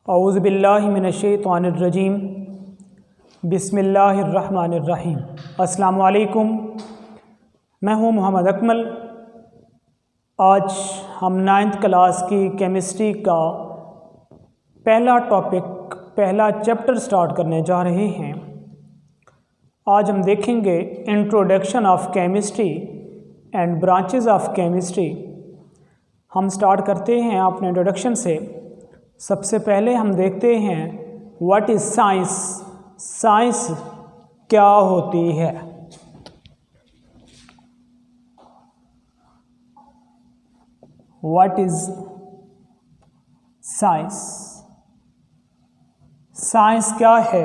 औज़ुबिल्लाहिमिनश्शैतानिर्रजीम बिस्मिल्लाहिर्रहमानिर्रहीम। अस्सलामु अलैकुम, मैं हूँ मोहम्मद अकमल। आज हम 9th क्लास की केमिस्ट्री का पहला टॉपिक, पहला चैप्टर स्टार्ट करने जा रहे हैं। आज हम देखेंगे introduction of chemistry and branches of chemistry. हम स्टार्ट करते हैं अपने इंट्रोडक्शन से। सबसे पहले हम देखते हैं व्हाट इज़ साइंस। साइंस क्या होती है। What is science. साइंस क्या है?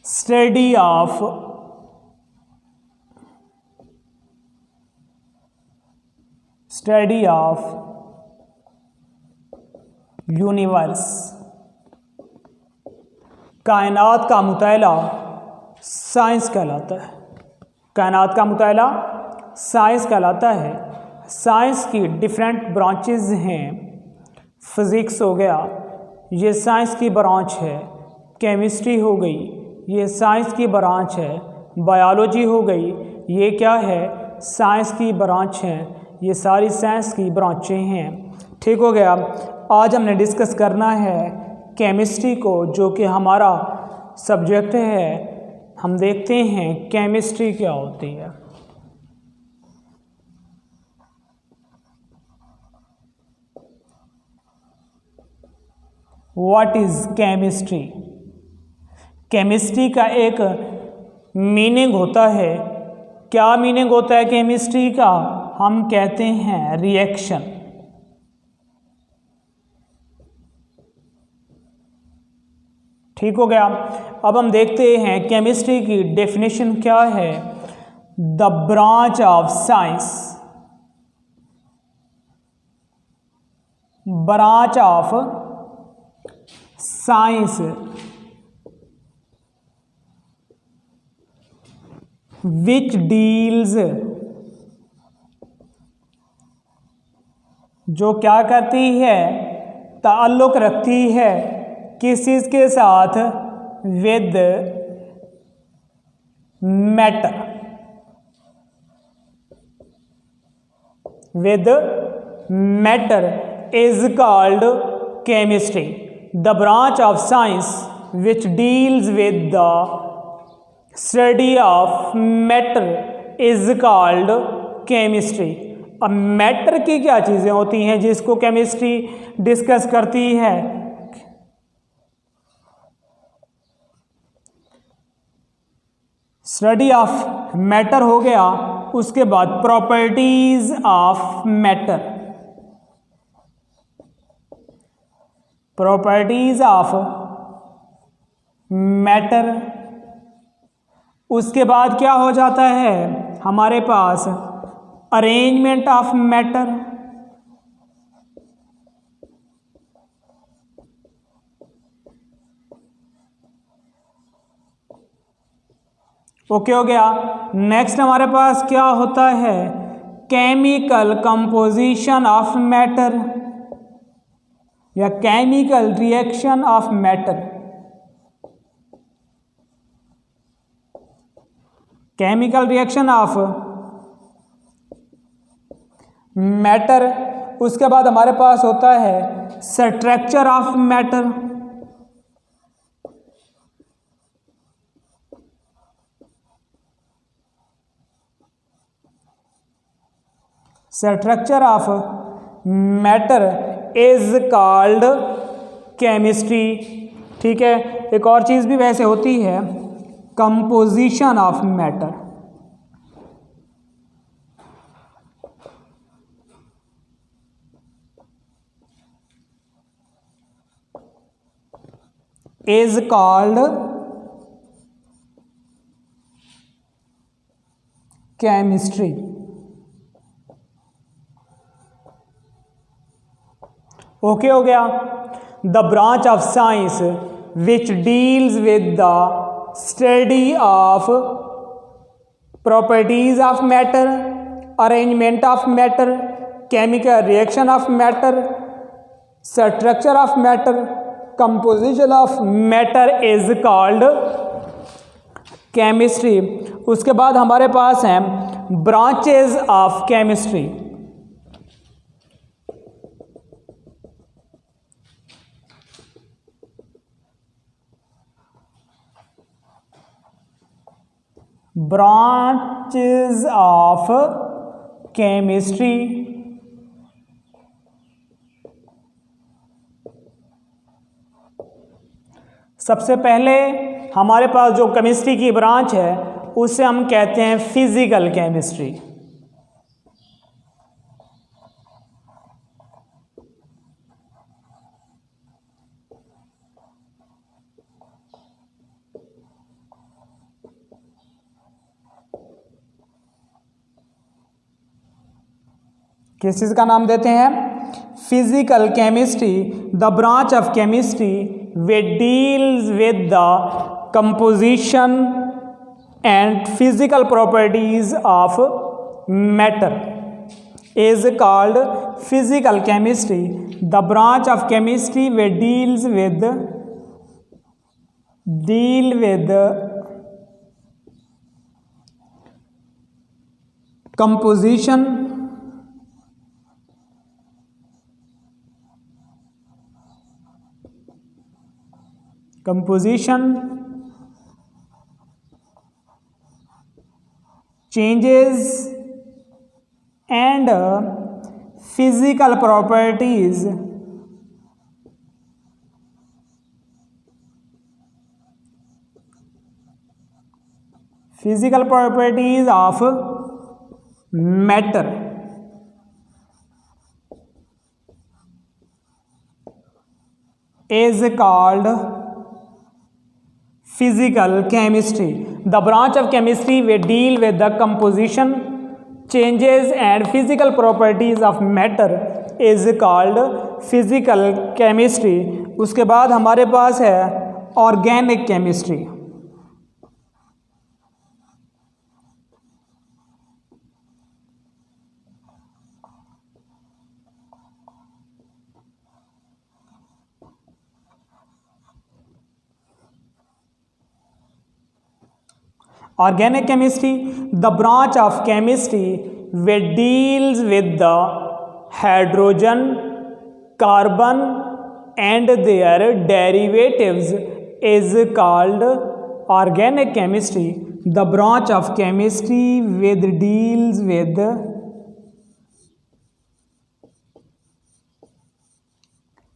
Study of universe. कायनात का मुताला साइंस कहलाता है। कायनात का मुताला साइंस कहलाता है। साइंस की डिफरेंट ब्रांचेस हैं। फिज़िक्स हो गया, ये साइंस की ब्रांच है। केमिस्ट्री हो गई, ये साइंस की ब्रांच है। बायोलॉजी हो गई, ये क्या है? साइंस की ब्रांच है। ये सारी साइंस की ब्रांचें हैं। ठीक हो गया। आज हमने डिस्कस करना है केमिस्ट्री को, जो कि हमारा सब्जेक्ट है। हम देखते हैं केमिस्ट्री क्या होती है। What is chemistry. केमिस्ट्री का एक मीनिंग होता है। क्या मीनिंग होता है केमिस्ट्री का? हम कहते हैं रिएक्शन। ठीक हो गया। अब हम देखते हैं केमिस्ट्री की डेफिनेशन क्या है। The branch of science, branch of science which deals, जो क्या करती है? ताल्लुक रखती है किस चीज के साथ? With matter. With matter is called chemistry. The branch of science which deals with the study of matter is called chemistry. अब मैटर की क्या चीजें होती हैं जिसको केमिस्ट्री डिस्कस करती है? स्टडी ऑफ मैटर हो गया। उसके बाद properties of matter, properties of matter. उसके बाद क्या हो जाता है हमारे पास? Arrangement of matter. ओके हो गया। नेक्स्ट हमारे पास क्या होता है? केमिकल कंपोजिशन ऑफ मैटर या chemical reaction of matter. Chemical reaction of matter. उसके बाद हमारे पास होता है structure of matter. Structure of matter is called chemistry. ठीक है। एक और चीज भी वैसे होती है, composition of matter. Is called chemistry. Okay हो गया। The branch of science which deals with the study of properties of matter, arrangement of matter, chemical reaction of matter, structure of matter, composition of matter is called chemistry. उसके बाद हमारे पास हैं branches of chemistry. Branches of chemistry, सबसे पहले हमारे पास जो chemistry की branch है उसे हम कहते हैं फिजिकल केमिस्ट्री। किस चीज़ का नाम देते हैं? Physical chemistry. The branch of chemistry way deals with the composition and physical properties of matter is called physical chemistry. The branch of chemistry we deal with composition changes and physical properties of matter is called physical chemistry. The branch of chemistry will deal with the composition, changes and physical properties of matter is called physical chemistry. उसके बाद हमारे पास है organic chemistry। Organic chemistry, the branch of chemistry which deals with the hydrogen, carbon and their derivatives is called organic chemistry. The branch of chemistry which deals with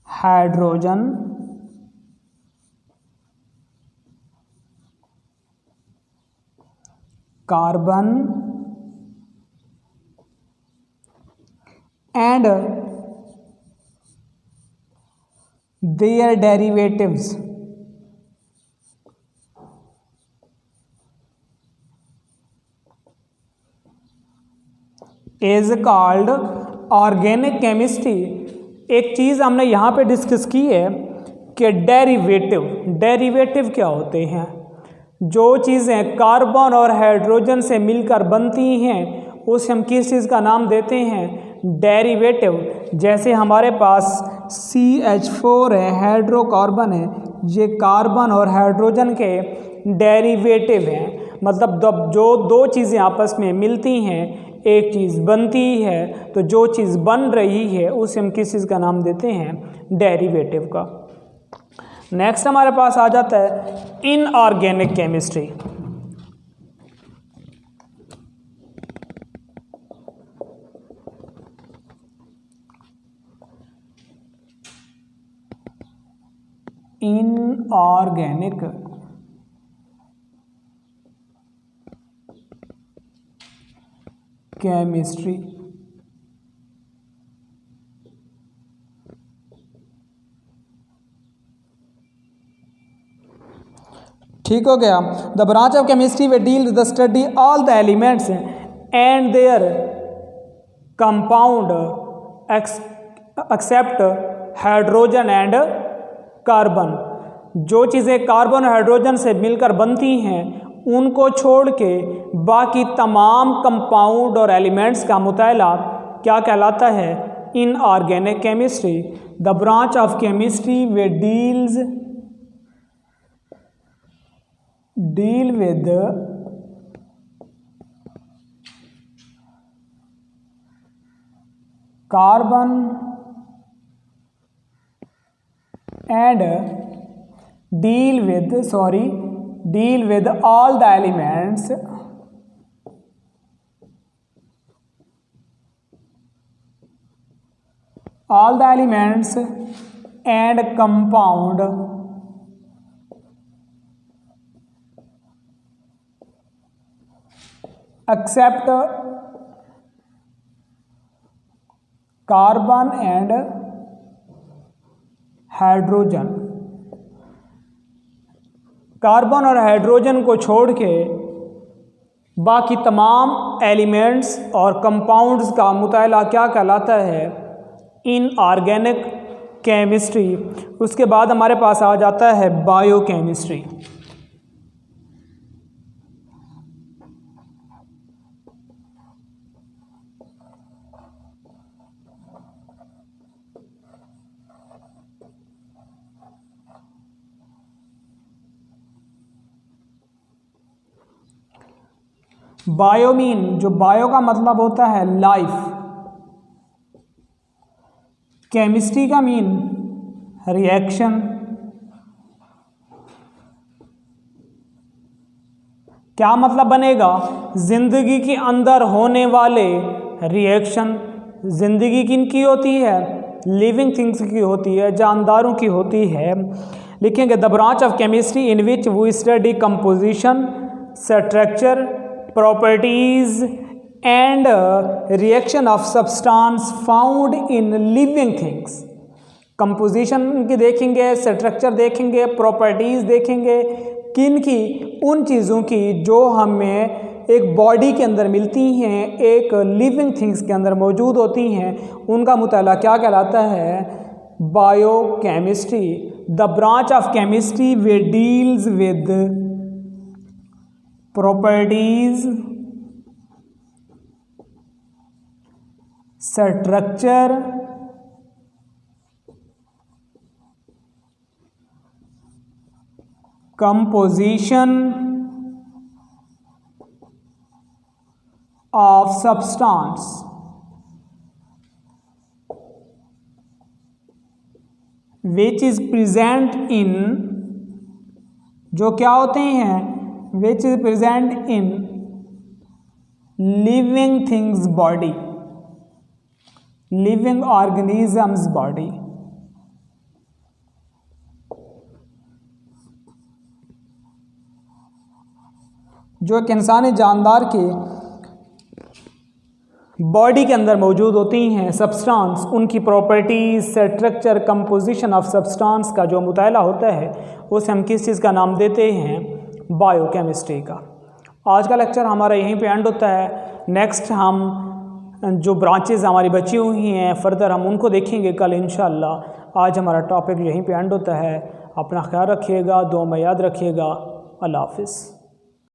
hydrogen, carbon and their derivatives is called organic chemistry। एक चीज़ हमने यहाँ पे discuss की है कि derivative क्या होते हैं। जो चीज़ें कार्बन और हाइड्रोजन से मिलकर बनती हैं उसे हम किस चीज़ का नाम देते हैं? डेरिवेटिव। जैसे हमारे पास CH4 है, हाइड्रोकार्बन है, ये कार्बन और हाइड्रोजन के डेरिवेटिव हैं। मतलब जो दो चीज़ें आपस में मिलती हैं एक चीज़ बनती है, तो जो चीज़ बन रही है उसे हम किस चीज़ का नाम देते हैं? डेरिवेटिव का। नेक्स्ट हमारे पास आ जाता है इनऑर्गेनिक केमिस्ट्री। इनऑर्गेनिक केमिस्ट्री ठीक हो गया। The branch of chemistry we deal with the study all the elements and their compound except hydrogen and carbon. जो चीज़ें कार्बन और हाइड्रोजन से मिलकर बनती हैं उनको छोड़ के बाकी तमाम कंपाउंड और एलिमेंट्स का मुताला क्या कहलाता है? In organic chemistry, the branch of chemistry we deal with carbon and deal with all the elements and compound except carbon and hydrogen. Carbon और हाइड्रोजन को छोड़ के बाकी तमाम एलिमेंट्स और कंपाउंड्स का मुताला क्या कहलाता है? In organic chemistry. उसके बाद हमारे पास आ जाता है बायोकेमिस्ट्री। बायो मीन, जो बायो का मतलब होता है लाइफ, केमिस्ट्री का मीन रिएक्शन, क्या मतलब बनेगा? जिंदगी के अंदर होने वाले रिएक्शन। जिंदगी किनकी होती है? लिविंग थिंग्स की होती है, जानदारों की होती है। लिखेंगे the branch of chemistry in which we study composition, structure, properties and reaction of substance found in living things। Composition की देखेंगे, स्ट्रक्चर देखेंगे, प्रॉपर्टीज़ देखेंगे, किन की? उन चीज़ों की जो हमें एक बॉडी के अंदर मिलती हैं, एक लिविंग थिंग्स के अंदर मौजूद होती हैं, उनका मुताला क्या कहलाता है? Biochemistry. The branch of chemistry way deals with properties, structure, composition of substance which is present in, जो क्या होते हैं? which is present in living things body, living organisms body। जो एक इंसानी जानदार के बॉडी के अंदर मौजूद होती हैं सब्सटेंस, उनकी properties, structure, composition of substance का जो मुताला होता है उसे हम किस चीज़ का नाम देते हैं? बायोकेमिस्ट्री का। आज का लेक्चर हमारा यहीं पे एंड होता है। नेक्स्ट हम जो ब्रांचेस हमारी बची हुई हैं फर्दर हम उनको देखेंगे कल इंशाअल्लाह। आज हमारा टॉपिक यहीं पे एंड होता है। अपना ख्याल रखिएगा, दुआ में याद रखिएगा। अल्लाह हाफिज़।